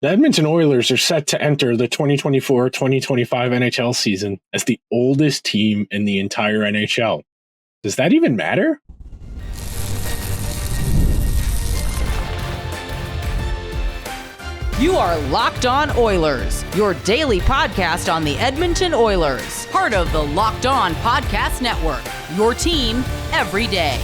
The Edmonton Oilers are set to enter the 2024-2025 NHL season as the oldest team in the entire NHL. Does that even matter? You are Locked On Oilers, your daily podcast on the Edmonton Oilers, part of the Locked On Podcast Network, your team every day.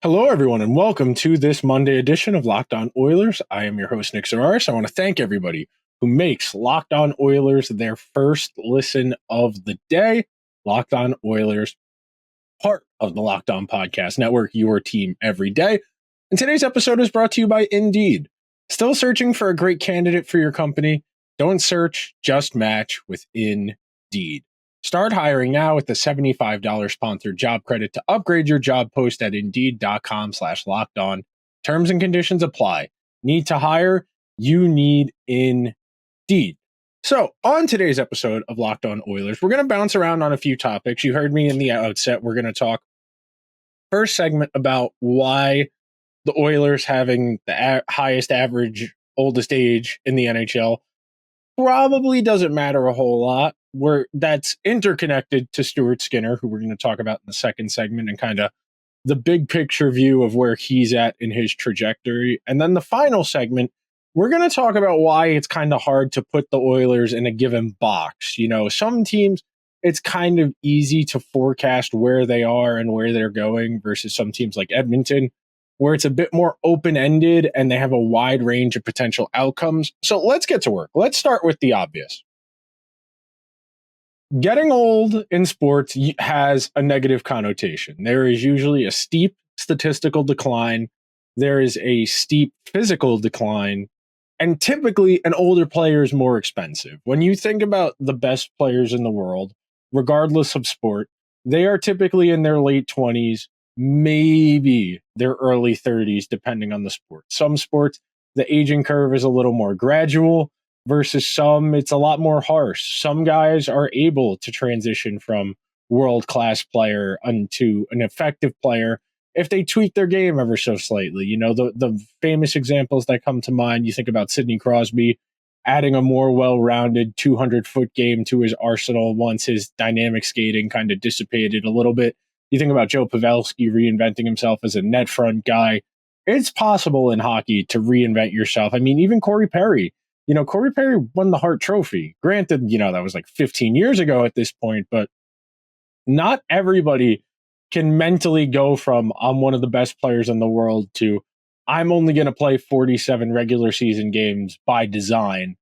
Hello, everyone, and welcome to this Monday edition of Locked On Oilers. I am your host, Nick Zararis. I want to thank everybody who makes Locked On Oilers their first listen of the day. Locked On Oilers, part of the Locked On Podcast Network, your team every day. And today's episode is brought to you by Indeed. Still searching for a great candidate for your company? Don't search, just match with Indeed. Start hiring now with the $75 sponsored job credit to upgrade your job post at Indeed.com/lockedon. Terms and conditions apply. Need to hire? You need Indeed. So on today's episode of Locked On Oilers, we're going to bounce around on a few topics. You heard me in the outset. We're going to talk first segment about why the Oilers having the highest average, oldest age in the NHL probably doesn't matter a whole lot. That's interconnected to Stuart Skinner, who we're going to talk about in the second segment, and kind of the big picture view of where he's at in his trajectory. And then the final segment, we're going to talk about why it's kind of hard to put the Oilers in a given box. You know, some teams, it's kind of easy to forecast where they are and where they're going versus some teams like Edmonton, where it's a bit more open-ended and they have a wide range of potential outcomes. So let's get to work. Let's start with the obvious. Getting old in sports has a negative connotation. There is usually a steep statistical decline. There is a steep physical decline. And typically, an older player is more expensive. When you think about the best players in the world, regardless of sport, they are typically in their late 20s, maybe their early 30s, depending on the sport. Some sports, the aging curve is a little more gradual, versus some, it's a lot more harsh. Some guys are able to transition from world-class player into an effective player if they tweak their game ever so slightly. You know, the famous examples that come to mind, you think about Sidney Crosby adding a more well-rounded 200-foot game to his arsenal once his dynamic skating kind of dissipated a little bit. You think about Joe Pavelski reinventing himself as a net front guy. It's possible in hockey to reinvent yourself. I mean, even Corey Perry. You know, Corey Perry won the Hart Trophy. Granted, you know, that was like 15 years ago at this point, but not everybody can mentally go from I'm one of the best players in the world to I'm only going to play 47 regular season games by design.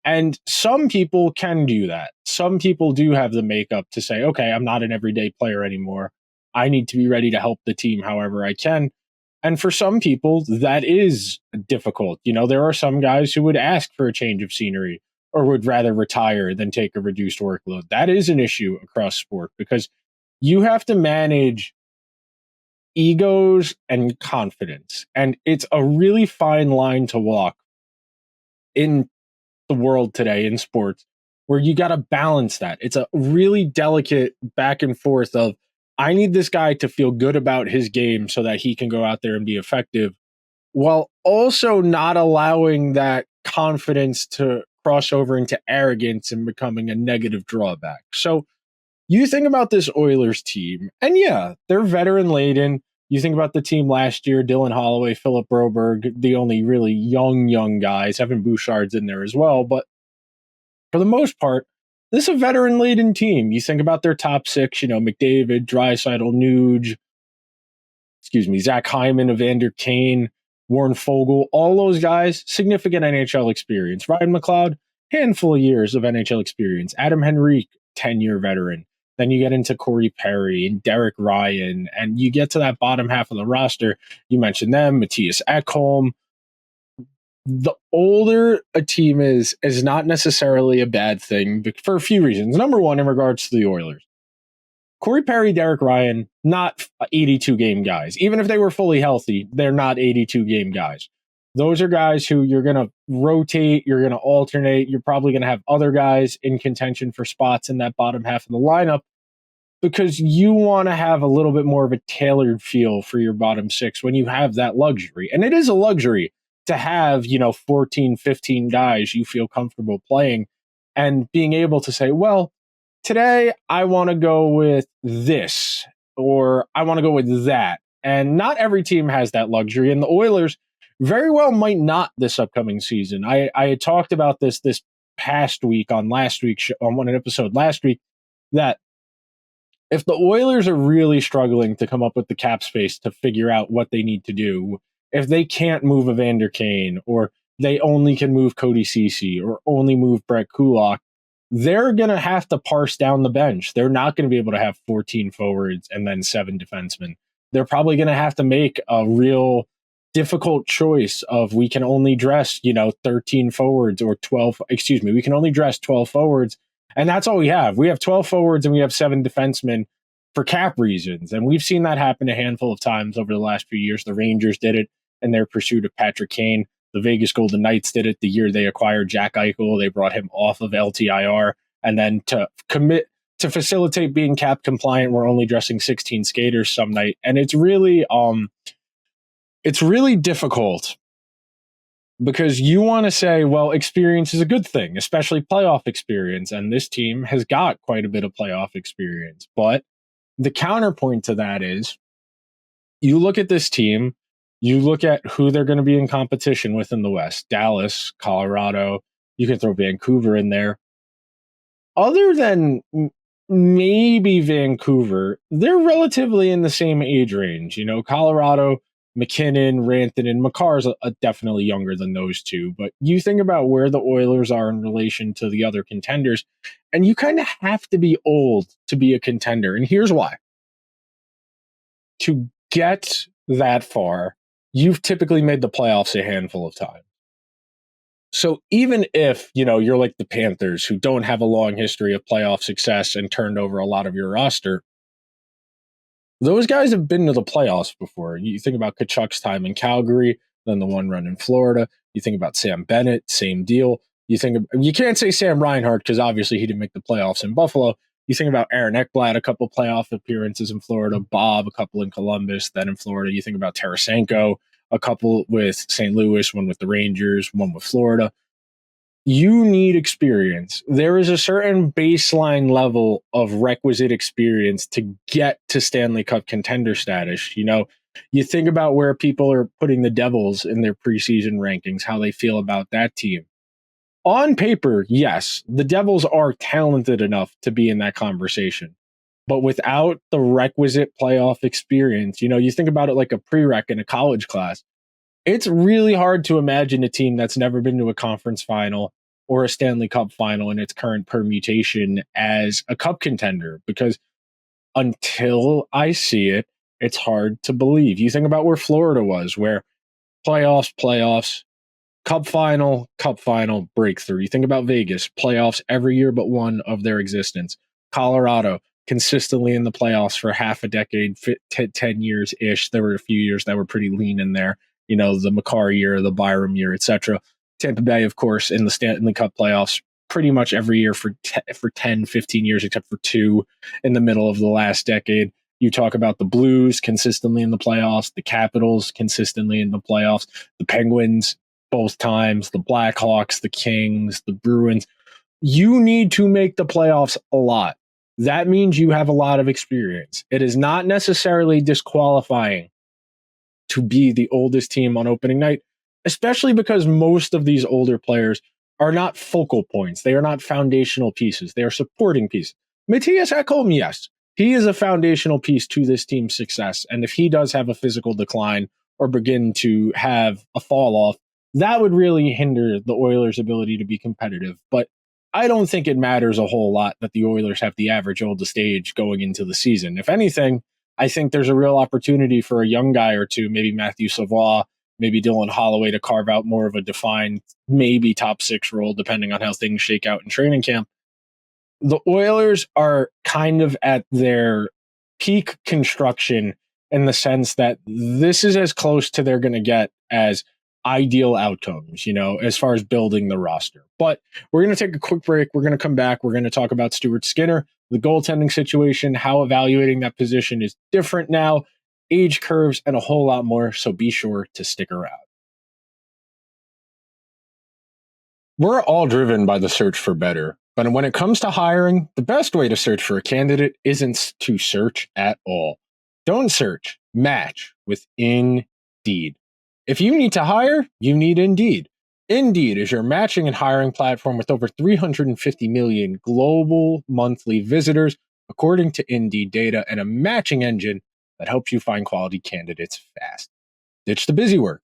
And some people can do that. Some people do have the makeup to say, okay, I'm not an everyday player anymore. I need to be ready to help the team however I can. And for some people, that is difficult. You know, there are some guys who would ask for a change of scenery or would rather retire than take a reduced workload. That is an issue across sport because you have to manage egos and confidence. And it's a really fine line to walk in the world today in sports where you got to balance that. It's a really delicate back and forth of, I need this guy to feel good about his game so that he can go out there and be effective, while also not allowing that confidence to cross over into arrogance and becoming a negative drawback. So you think about this Oilers team, and yeah, they're veteran laden. You think about the team last year, Dylan Holloway, Philip Broberg, the only really young guys. Evan Bouchard's in there as well. But for the most part, this is a veteran-laden team. You think about their top six, you know, McDavid, Draisaitl, Nuge, Zach Hyman, Evander Kane, Warren Fogle, all those guys, significant NHL experience. Ryan McLeod, handful of years of NHL experience. Adam Henrique, 10-year veteran. Then you get into Corey Perry and Derek Ryan, and you get to that bottom half of the roster. You mentioned them, Matthias Ekholm. The older a team is not necessarily a bad thing for a few reasons. Number one, in regards to the Oilers, Corey Perry, Derek Ryan, not 82 game guys. Even if they were fully healthy, they're not 82 game guys. Those are guys who you're going to rotate, you're going to alternate, you're probably going to have other guys in contention for spots in that bottom half of the lineup because you want to have a little bit more of a tailored feel for your bottom six when you have that luxury. And it is a luxury to have, 14, 15 guys you feel comfortable playing and being able to say, well, today I want to go with this or I want to go with that. And not every team has that luxury. And the Oilers very well might not this upcoming season. I had talked about this past week on last week's on one episode last week that if the Oilers are really struggling to come up with the cap space to figure out what they need to do, if they can't move Evander Kane or they only can move Cody Ceci or only move Brett Kulak, they're going to have to parse down the bench. They're not going to be able to have 14 forwards and then 7 defensemen. They're probably going to have to make a real difficult choice of we can only dress, 13 forwards or 12, we can only dress 12 forwards. And that's all we have. We have 12 forwards and we have 7 defensemen for cap reasons. And we've seen that happen a handful of times over the last few years. The Rangers did it in their pursuit of Patrick Kane. The Vegas Golden Knights did it the year they acquired Jack Eichel. They brought him off of LTIR. And then to facilitate being cap compliant, we're only dressing 16 skaters some night. And it's really difficult because you want to say, well, experience is a good thing, especially playoff experience. And this team has got quite a bit of playoff experience. But the counterpoint to that is you look at this team, you look at who they're going to be in competition with in the West, Dallas, Colorado, you can throw Vancouver in there. Other than maybe Vancouver, they're relatively in the same age range. Colorado, McKinnon, Rantanen, Makar's definitely younger than those two. But you think about where the Oilers are in relation to the other contenders, and you kind of have to be old to be a contender. And here's why. To get that far, you've typically made the playoffs a handful of times. So even if, you're like the Panthers who don't have a long history of playoff success and turned over a lot of your roster, those guys have been to the playoffs before. You think about Kachuk's time in Calgary, then the one run in Florida. You think about Sam Bennett, same deal. You can't say Sam Reinhart because obviously he didn't make the playoffs in Buffalo. You think about Aaron Ekblad, a couple playoff appearances in Florida, Bob, a couple in Columbus, then in Florida. You think about Tarasenko, a couple with St. Louis, one with the Rangers, one with Florida. You need experience. There is a certain baseline level of requisite experience to get to Stanley Cup contender status. You think about where people are putting the Devils in their preseason rankings, how they feel about that team. On paper, yes, the Devils are talented enough to be in that conversation. But without the requisite playoff experience, you think about it like a prereq in a college class. It's really hard to imagine a team that's never been to a conference final or a Stanley Cup final in its current permutation as a cup contender, because until I see it, it's hard to believe. You think about where Florida was, where playoffs, cup final, breakthrough. You think about Vegas, playoffs every year but one of their existence. Colorado, consistently in the playoffs for half a decade, 10 years-ish. There were a few years that were pretty lean in there. The Makar year, the Byram year, etc. Tampa Bay, of course, in the Stanley Cup playoffs pretty much every year for 10, 15 years, except for 2 in the middle of the last decade. You talk about the Blues consistently in the playoffs, the Capitals consistently in the playoffs, the Penguins both times, the Blackhawks, the Kings, the Bruins. You need to make the playoffs a lot. That means you have a lot of experience. It is not necessarily disqualifying to be the oldest team on opening night, especially because most of these older players are not focal points. They are not foundational pieces. They are supporting pieces. Matthias Ekholm, yes, he is a foundational piece to this team's success. And if he does have a physical decline or begin to have a fall off, that would really hinder the Oilers' ability to be competitive. But I don't think it matters a whole lot that the Oilers have the average oldest age going into the season. If anything, I think there's a real opportunity for a young guy or two, maybe Matthew Savoie, maybe Dylan Holloway, to carve out more of a defined, maybe top 6 role, depending on how things shake out in training camp. The Oilers are kind of at their peak construction in the sense that this is as close to they're going to get as ideal outcomes, as far as building the roster. But we're going to take a quick break. We're going to come back. We're going to talk about Stuart Skinner, the goaltending situation, how evaluating that position is different now, age curves, and a whole lot more. So be sure to stick around. We're all driven by the search for better, but when it comes to hiring, the best way to search for a candidate isn't to search at all. Don't search, match with Indeed. If you need to hire, you need Indeed. Indeed is your matching and hiring platform with over 350 million global monthly visitors, according to Indeed data, and a matching engine that helps you find quality candidates fast. Ditch the busy work.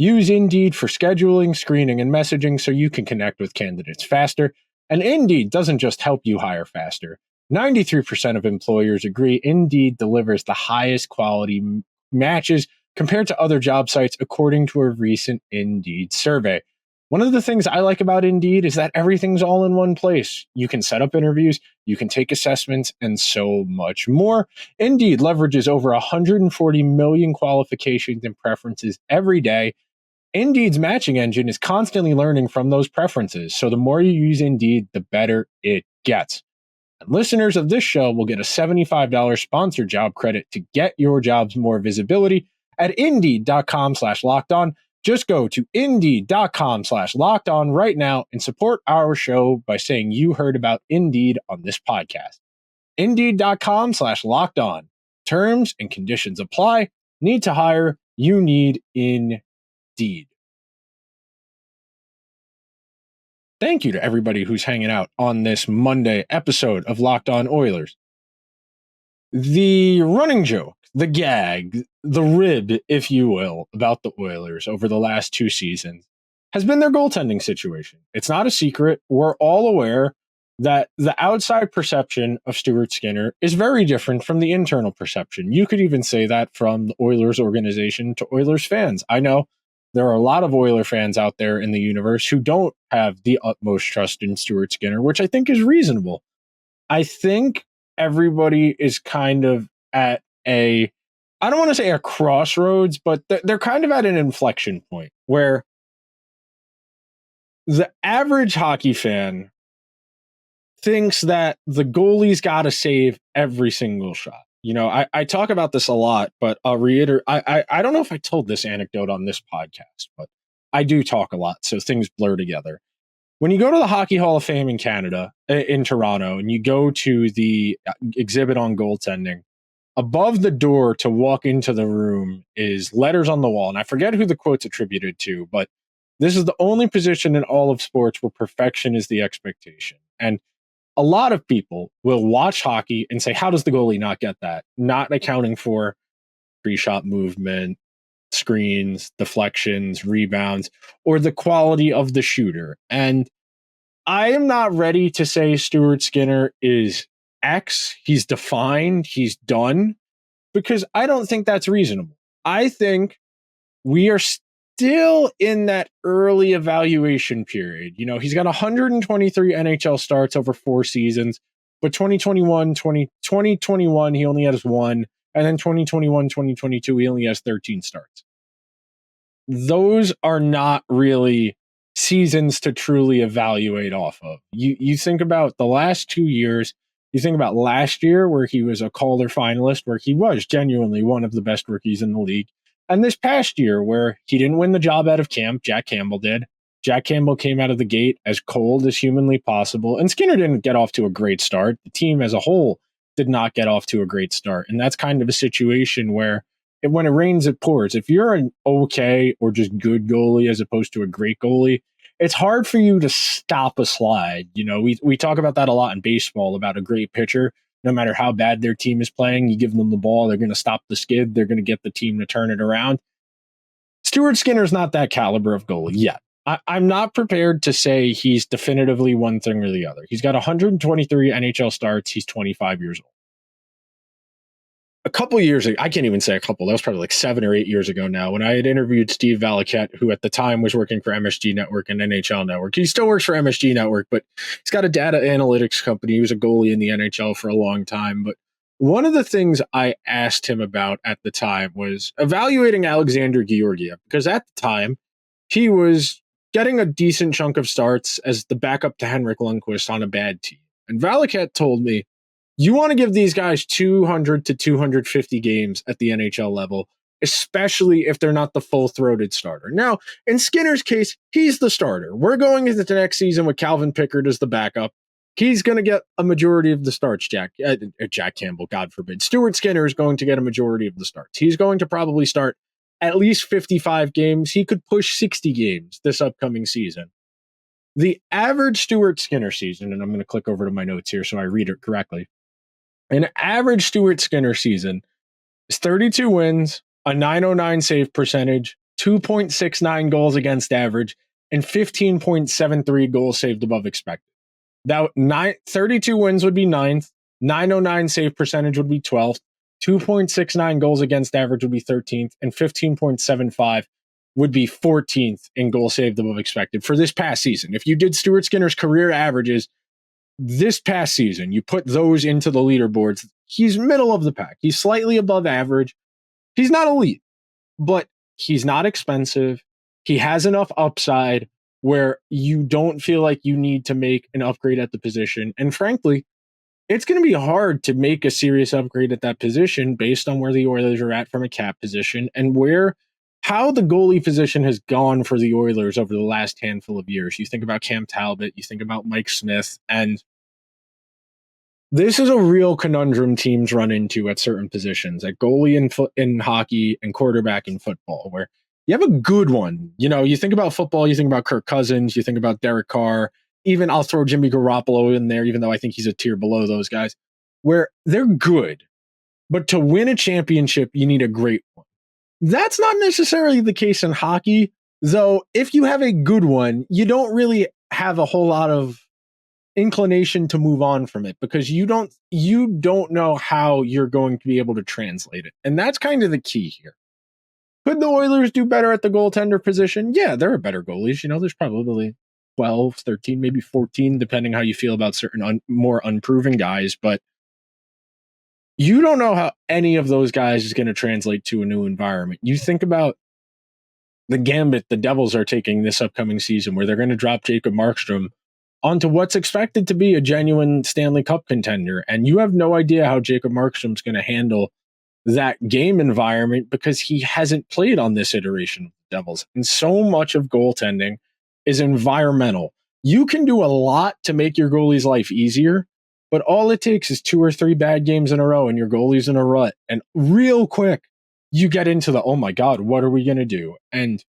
Use Indeed for scheduling, screening, and messaging so you can connect with candidates faster. And Indeed doesn't just help you hire faster. 93% of employers agree Indeed delivers the highest quality matches compared to other job sites, according to a recent Indeed survey. One of the things I like about Indeed is that everything's all in one place. You can set up interviews, you can take assessments, and so much more. Indeed leverages over 140 million qualifications and preferences every day. Indeed's matching engine is constantly learning from those preferences, so the more you use Indeed, the better it gets. And listeners of this show will get a $75 sponsored job credit to get your jobs more visibility at Indeed.com/lockedon. Just go to Indeed.com/lockedon right now and support our show by saying you heard about Indeed on this podcast. Indeed.com/lockedon. Terms and conditions apply. Need to hire? You need Indeed. Thank you to everybody who's hanging out on this Monday episode of Locked On Oilers. The running joke, the gag, the rib, if you will, about the Oilers over the last two seasons has been their goaltending situation. It's not a secret. We're all aware that the outside perception of Stuart Skinner is very different from the internal perception. You could even say that from the Oilers organization to Oilers fans. I know there are a lot of Oiler fans out there in the universe who don't have the utmost trust in Stuart Skinner, which I think is reasonable. I think everybody is kind of at I don't want to say a crossroads, but they're kind of at an inflection point where the average hockey fan thinks that the goalie's got to save every single shot. You know, I talk about this a lot, but I'll reiterate. I don't know if I told this anecdote on this podcast, but I do talk a lot, so things blur together. When you go to the Hockey Hall of Fame in Canada, in Toronto, and you go to the exhibit on goaltending, above the door to walk into the room is letters on the wall. And I forget who the quote's attributed to, but this is the only position in all of sports where perfection is the expectation. And a lot of people will watch hockey and say, how does the goalie not get that? Not accounting for pre-shot movement, screens, deflections, rebounds, or the quality of the shooter. And I am not ready to say Stuart Skinner is X. He's defined, he's done, because I don't think that's reasonable. I think we are still in that early evaluation period. You know, he's got 123 NHL starts over 4 seasons, but 2021, he only has 1. And then 2021, 2022, he only has 13 starts. Those are not really seasons to truly evaluate off of. You think about the last 2 years, you think about last year where he was a Calder finalist, where he was genuinely one of the best rookies in the league. And this past year where he didn't win the job out of camp, Jack Campbell did. Jack Campbell came out of the gate as cold as humanly possible. And Skinner didn't get off to a great start. The team as a whole did not get off to a great start. And that's kind of a situation where when it rains, it pours. If you're an okay or just good goalie as opposed to a great goalie, it's hard for you to stop a slide. You know, we talk about that a lot in baseball, about a great pitcher. No matter how bad their team is playing, you give them the ball, they're going to stop the skid. They're going to get the team to turn it around. Stuart Skinner's not that caliber of goalie yet. I'm not prepared to say he's definitively one thing or the other. He's got 123 NHL starts. He's 25 years old. A couple years ago, I can't even say a couple, that was probably like 7 or 8 years ago now, when I had interviewed Steve Valiquette, who at the time was working for MSG Network and NHL Network. He still works for MSG Network, but he's got a data analytics company. He was a goalie in the NHL for a long time. But one of the things I asked him about at the time was evaluating Alexander Georgiev, because at the time he was getting a decent chunk of starts as the backup to Henrik Lundqvist on a bad team. And Valiquette told me, you want to give these guys 200 to 250 games at the NHL level. especially if they're not the full-throated starter. Now, in Skinner's case, he's the starter. We're going into the next season with Calvin Pickard as the backup. He's going to get a majority of the starts, Jack Campbell, God forbid. Stuart Skinner is going to get a majority of the starts. He's going to probably start at least 55 games. He could push 60 games this upcoming season. The average Stuart Skinner season, and I'm going to click over to my notes here so I read it correctly. An average Stuart Skinner season is 32 wins, a 909 save percentage, 2.69 goals against average, and 15.73 goals saved above expected. That 32 wins would be 9th, 909 save percentage would be 12th, 2.69 goals against average would be 13th, and 15.75 would be 14th in goals saved above expected for this past season. If you did Stuart Skinner's career averages this past season, you put those into the leaderboards, he's middle of the pack. He's slightly above average. He's not elite, but he's not expensive. He has enough upside where you don't feel like you need to make an upgrade at the position. And frankly, it's going to be hard to make a serious upgrade at that position based on where the Oilers are at from a cap position and how the goalie position has gone for the Oilers over the last handful of years. You think about Cam Talbot, you think about Mike Smith, and this is a real conundrum teams run into at certain positions, at goalie in hockey and quarterback in football, where you have a good one. You know, you think about football, you think about Kirk Cousins, you think about Derek Carr, even I'll throw Jimmy Garoppolo in there, even though I think he's a tier below those guys, where they're good. But to win a championship, you need a great one. That's not necessarily the case in hockey, though. If you have a good one, you don't really have a whole lot of inclination to move on from it because you don't know how you're going to be able to translate it. And that's kind of the key here. Could the Oilers do better at the goaltender position? Yeah, there are better goalies. You know, there's probably 12, 13, maybe 14, depending how you feel about certain more unproven guys. But you don't know how any of those guys is going to translate to a new environment. You think about the gambit the Devils are taking this upcoming season, where they're going to drop Jacob Markstrom onto what's expected to be a genuine Stanley Cup contender. And you have no idea how Jacob Markstrom's going to handle that game environment because he hasn't played on this iteration of the Devils. And so much of goaltending is environmental. You can do a lot to make your goalie's life easier, but all it takes is 2 or 3 bad games in a row and your goalie's in a rut. And real quick, you get into the, oh my God, what are we going to do? And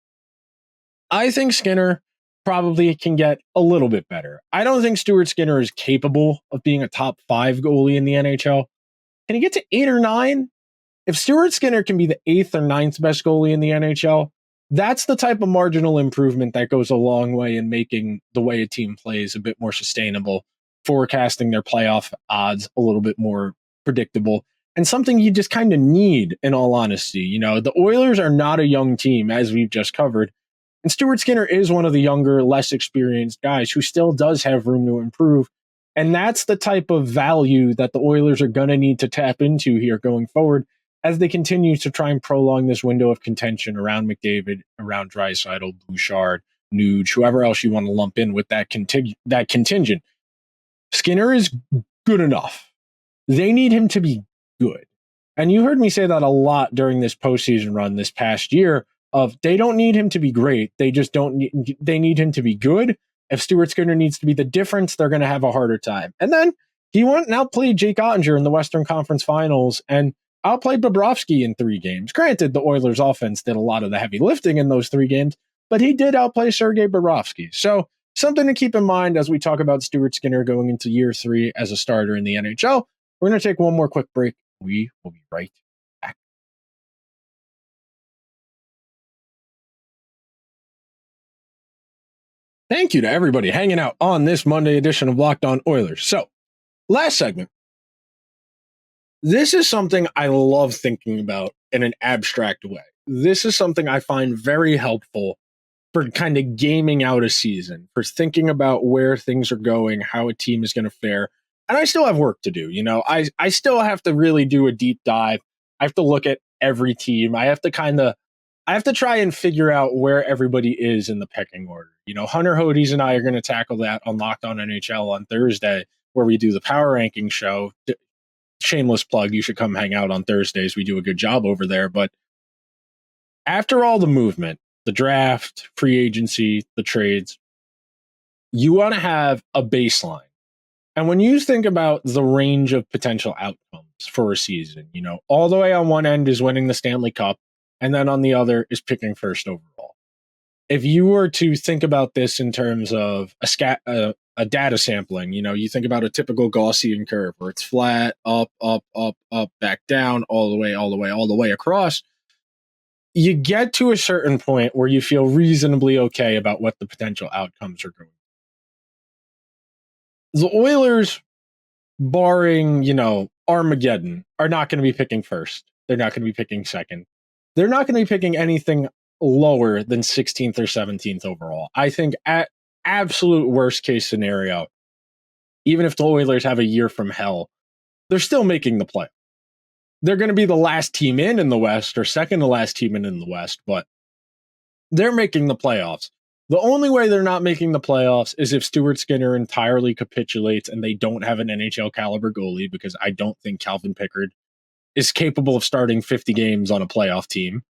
I think Skinner probably can get a little bit better. I don't think Stuart Skinner is capable of being a top 5 goalie in the NHL. Can he get to 8 or 9? If Stuart Skinner can be the 8th or 9th best goalie in the NHL, that's the type of marginal improvement that goes a long way in making the way a team plays a bit more sustainable, forecasting their playoff odds a little bit more predictable, and something you just kind of need, in all honesty. You know, the Oilers are not a young team, as we've just covered, and Stuart Skinner is one of the younger, less experienced guys who still does have room to improve, and that's the type of value that the Oilers are going to need to tap into here going forward as they continue to try and prolong this window of contention around McDavid, around Draisaitl, Bouchard, Nuge, whoever else you want to lump in with that contingent. Skinner is good enough. They need him to be good. And you heard me say that a lot during this postseason run this past year of they don't need him to be great. They just they need him to be good. If Stuart Skinner needs to be the difference, they're going to have a harder time. And then he went and outplayed Jake Ottinger in the Western Conference Finals and outplayed Bobrovsky in 3 games. Granted, the Oilers offense did a lot of the heavy lifting in those 3 games, but he did outplay Sergei Bobrovsky. So something to keep in mind as we talk about Stuart Skinner going into year 3 as a starter in the NHL. We're going to take one more quick break. We will be right back. Thank you to everybody hanging out on this Monday edition of Locked On Oilers. So, last segment. This is something I love thinking about in an abstract way. This is something I find very helpful for kind of gaming out a season, for thinking about where things are going, how a team is going to fare. And I still have work to do. You know, I still have to really do a deep dive. I have to look at every team. I have to try and figure out where everybody is in the pecking order. You know, Hunter Hodes and I are going to tackle that on Locked On NHL on Thursday, where we do the power ranking show. Shameless plug, you should come hang out on Thursdays. We do a good job over there. But After all the movement, the draft, free agency, the trades, you want to have a baseline. And when you think about the range of potential outcomes for a season, all the way on one end is winning the Stanley Cup, and then on the other is picking first overall. If you were to think about this in terms of a data sampling, you think about a typical Gaussian curve where it's flat, up, up, up, up, back down, all the way, all the way, all the way across. You get to a certain point where you feel reasonably okay about what the potential outcomes are going to be. The Oilers, barring, Armageddon, are not going to be picking first. They're not going to be picking second. They're not going to be picking anything lower than 16th or 17th overall. I think at absolute worst case scenario, even if the Oilers have a year from hell, they're still making the play. They're going to be the last team in the West or second to last team in the West, but they're making the playoffs. The only way they're not making the playoffs is if Stuart Skinner entirely capitulates and they don't have an NHL caliber goalie, because I don't think Calvin Pickard is capable of starting 50 games on a playoff team.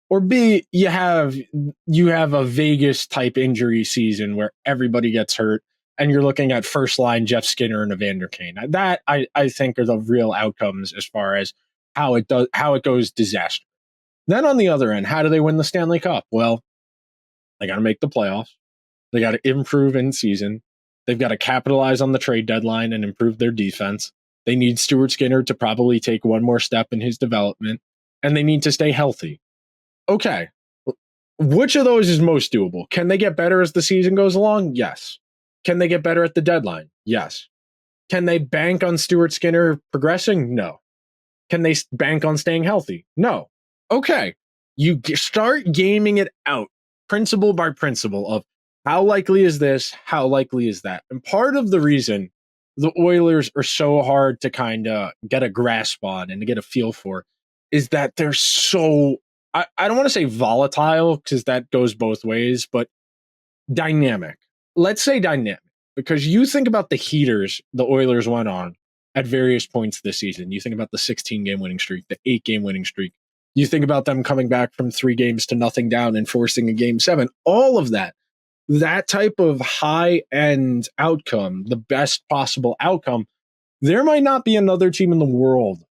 Or B, you have a Vegas type injury season where everybody gets hurt and you're looking at first line Jeff Skinner and Evander Kane. That I think are the real outcomes as far as how it goes disaster. Then on the other end, how do they win the Stanley Cup? Well, they got to make the playoffs. They got to improve in season. They've got to capitalize on the trade deadline and improve their defense. They need Stuart Skinner to probably take one more step in his development, and they need to stay healthy. Okay, which of those is most doable? Can they get better as the season goes along? Yes. Can they get better at the deadline? Yes. Can they bank on Stuart Skinner progressing? No. Can they bank on staying healthy? No. Okay, you start gaming it out, principle by principle, of how likely is this, how likely is that. And part of the reason the Oilers are so hard to kind of get a grasp on and to get a feel for is that they're so, I don't want to say volatile, because that goes both ways, but dynamic. Let's say dynamic, because you think about the heaters the Oilers went on at various points this season. You think about the 16-game winning streak, the 8-game winning streak. You think about them coming back from 3 games to nothing down and forcing a game 7. All of that type of high-end outcome, the best possible outcome, there might not be another team in the world,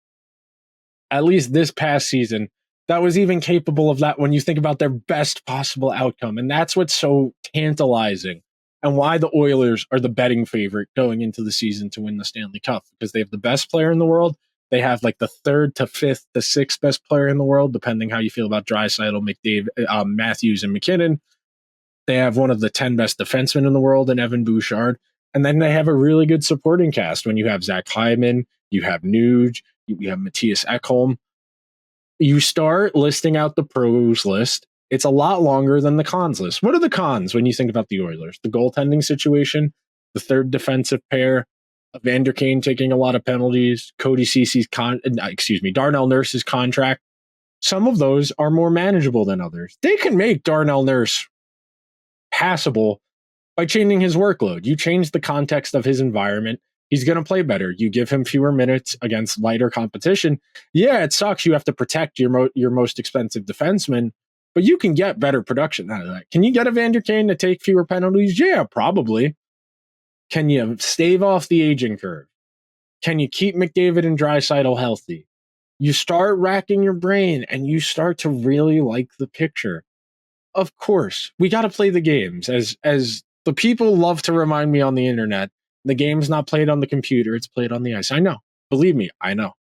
at least this past season, that was even capable of that when you think about their best possible outcome. And that's what's so tantalizing and why the Oilers are the betting favorite going into the season to win the Stanley Cup, because they have the best player in the world. They have like the 3rd to 5th to 6th best player in the world, depending how you feel about Draisaitl, McDavid, Matthews, and McKinnon. They have one of the 10 best defensemen in the world in Evan Bouchard. And then they have a really good supporting cast when you have Zach Hyman, you have Nuge, you have Matthias Ekholm. You start listing out the pros list. It's a lot longer than the cons list. What are the cons when you think about the Oilers? The goaltending situation, the 3rd defensive pair, Evander Kane taking a lot of penalties, Cody Cece's Darnell Nurse's contract. Some of those are more manageable than others. They can make Darnell Nurse passable by changing his workload. You change the context of his environment, he's going to play better. You give him fewer minutes against lighter competition. Yeah, it sucks. You have to protect your most expensive defenseman, but you can get better production out of that. Can you get Evander Kane to take fewer penalties? Yeah, probably. Can you stave off the aging curve? Can you keep McDavid and Draisaitl healthy? You start racking your brain and you start to really like the picture. Of course, we got to play the games. As the people love to remind me on the internet, the game's not played on the computer, it's played on the ice. I know. Believe me, I know.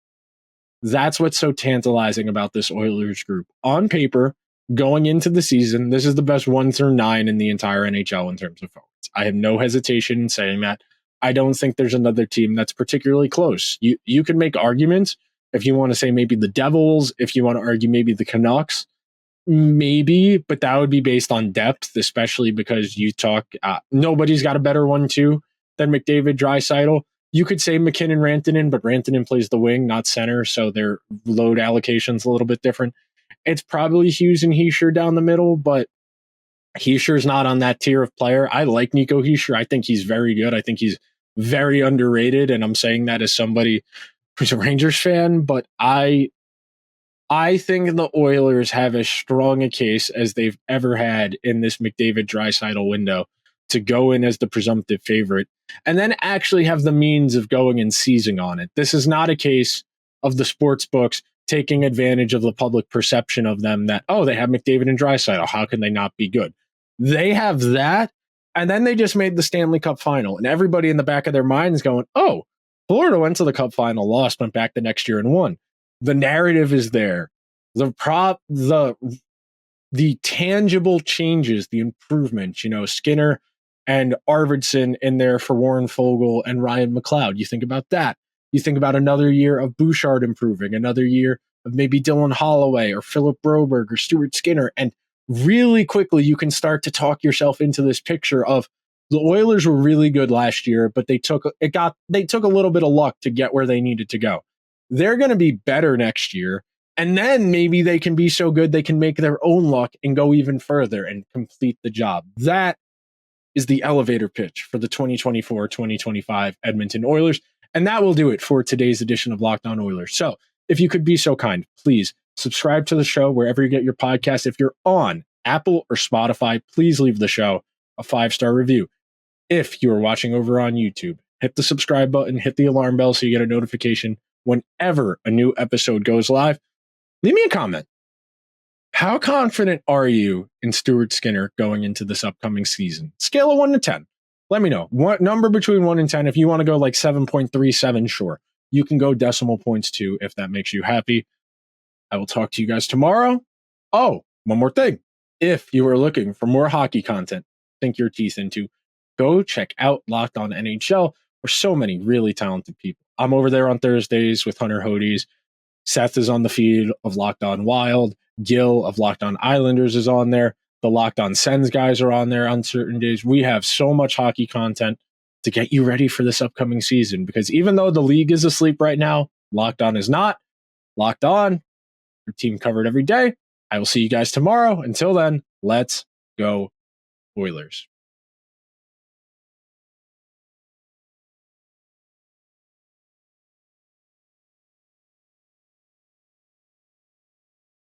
That's what's so tantalizing about this Oilers group. On paper, going into the season, this is the best 1 through 9 in the entire NHL in terms of forwards. I have no hesitation in saying that. I don't think there's another team that's particularly close. You can make arguments if you want to say maybe the Devils, if you want to argue maybe the Canucks, maybe, but that would be based on depth, especially because you talk, nobody's got a better 1-2 than McDavid, Draisaitl. You could say McKinnon, Rantanen, but Rantanen plays the wing, not center, so their load allocation's a little bit different. It's probably Hughes and Hischier down the middle, but Hischier's not on that tier of player. I like Nico Hischier. I think he's very good. I think he's very underrated, and I'm saying that as somebody who's a Rangers fan, but I I think the Oilers have as strong a case as they've ever had in this McDavid-Draisaitl window to go in as the presumptive favorite and then actually have the means of going and seizing on it. This is not a case of the sports books taking advantage of the public perception of them that, oh, they have McDavid and Draisaitl. How can they not be good? They have that, and then they just made the Stanley Cup final, and everybody in the back of their mind is going, oh, Florida went to the Cup final, lost, went back the next year and won. The narrative is there. The tangible changes, the improvements, Skinner and Arvidsson in there for Warren Fogle and Ryan McLeod. You think about that. You think about another year of Bouchard improving, another year of maybe Dylan Holloway or Philip Broberg or Stuart Skinner. And really quickly, you can start to talk yourself into this picture of the Oilers were really good last year, but they took a little bit of luck to get where they needed to go. They're going to be better next year. And then maybe they can be so good they can make their own luck and go even further and complete the job. That is the elevator pitch for the 2024-2025 Edmonton Oilers. And that will do it for today's edition of Locked On Oilers. So if you could be so kind, please subscribe to the show wherever you get your podcast. If you're on Apple or Spotify, please leave the show a 5-star review. If you are watching over on YouTube, hit the subscribe button, hit the alarm bell so you get a notification whenever a new episode goes live. Leave me a comment. How confident are you in Stuart Skinner going into this upcoming season? Scale of 1 to 10. Let me know. What number between 1 and 10? If you want to go like 7.37, sure. You can go decimal points too if that makes you happy. I will talk to you guys tomorrow. Oh, one more thing. If you are looking for more hockey content, sink your teeth into, go check out Locked On NHL, where so many really talented people. I'm over there on Thursdays with Hunter Hodes. Seth is on the feed of Locked On Wild. Gil of Locked On Islanders is on there. The Locked On Sens guys are on there on certain days. We have so much hockey content to get you ready for this upcoming season, because even though the league is asleep right now, Locked On is not. Locked On, your team covered every day. I will see you guys tomorrow. Until then, let's go Oilers.